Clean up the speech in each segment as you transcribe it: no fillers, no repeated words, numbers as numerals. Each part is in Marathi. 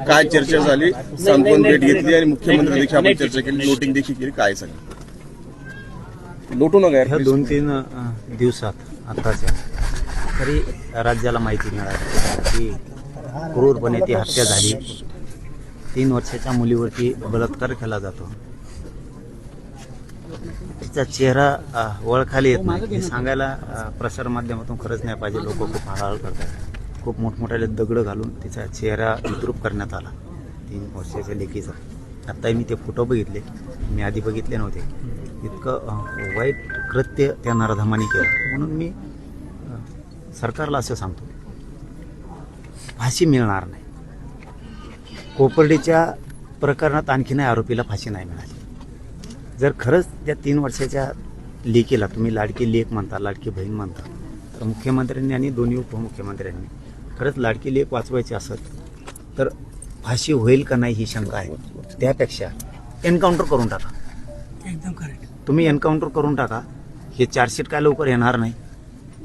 काय चर्चा झाली, सांत्वन भेट घेतली आणि मुख्यमंत्री देखील आपण चर्चा केली, नोटिंग देखील केली, काय सांगितलं? लोटू नका यार. ह्या 2-3 दिवसात आताच्या तरी राज्याला माहिती मिळाली की क्रूरपणे ती हत्या झाली. 3 वर्षाच्या मुलीवरती बलात्कार केला जातो. तिचा चेहरा ओळखायला येत नाही. हे सांगायला प्रसार माध्यमातून खरंच नाही पाहिजे. लोक खूप हळहळ करतात. खूप मोठमोठ्याले दगड घालून तिचा चेहरा विद्रूप करण्यात आला 3 वर्षाच्या लेकीचा. आत्ताही मी ते फोटो बघितले, मी आधी बघितले नव्हते. इतकं वाईट कृत्य त्या नराधमाने केलं. म्हणून मी सरकारला असं सांगतो, फाशी मिळणार नाही. कोपर्डीच्या प्रकरणात आणखीनही आरोपीला फाशी नाही मिळाली. जर खरंच त्या 3 वर्षाच्या लेकीला तुम्ही लाडकी लेक म्हणता, लाडकी बहीण म्हणता, तर मुख्यमंत्र्यांनी आणि दोन्ही उपमुख्यमंत्र्यांनी खरंच लाडकी लेक वाचवायची असत तर फाशी होईल का नाही ही शंका आहे. त्यापेक्षा एन्काउंटर करून टाका. एकदम करेक्ट. तुम्ही एन्काउंटर करून टाका. हे चार्जशीट काय लवकर येणार नाही.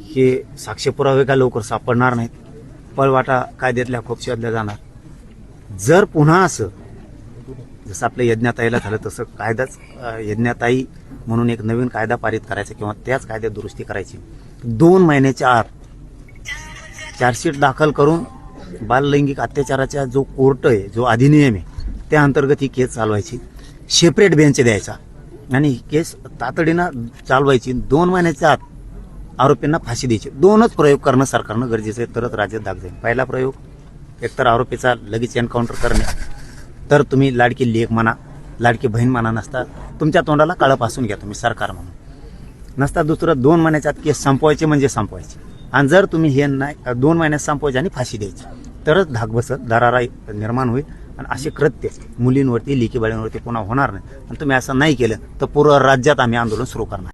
हे साक्ष पुरावे काय लवकर सापडणार नाहीत. पळवाटा कायद्यातल्या खोप शोधल्या जाणार. जर पुन्हा असं जसं आपल्या यज्ञाताईला झालं तसं कायदाच यज्ञाताई म्हणून एक नवीन कायदा पारित करायचा किंवा त्याच कायद्यात दुरुस्ती करायची. 2 महिन्याच्या आत चार्जशीट दाखल करून बाललैंगिक अत्याचाराचा जो कोर्ट आहे, जो अधिनियम आहे, त्या अंतर्गत ही केस चालवायची. सेपरेट बेंच द्यायचा आणि ही केस तातडीनं चालवायची. 2 महिन्याच्या आत आरोपींना फाशी द्यायची. 2च प्रयोग करणं सरकारनं गरजेचं आहे, तरच राज्यात दाग जाईल. पहिला प्रयोग एकतर आरोपीचा लगेच एन्काउंटर करणे, तर तुम्ही लाडकी लेक म्हणा, लाडकी बहीण म्हणा, नसता तुमच्या तोंडाला काळं पासून घ्या तुम्ही सरकार म्हणून. नसता दुसरं 2 महिन्याच्या आत केस संपवायचे म्हणजे संपवायचे. आणि जर तुम्ही हे नाही 2 महिन्यात संपवायचे आणि फाशी द्यायची, तरच धाक बसत, दरारा निर्माण होईल आणि असे कृत्य मुलींवरती, लेकी बाळींवरती पुन्हा होणार नाही. आणि तुम्ही असं नाही केलं तर पूर्ण राज्यात आम्ही आंदोलन सुरू करणार.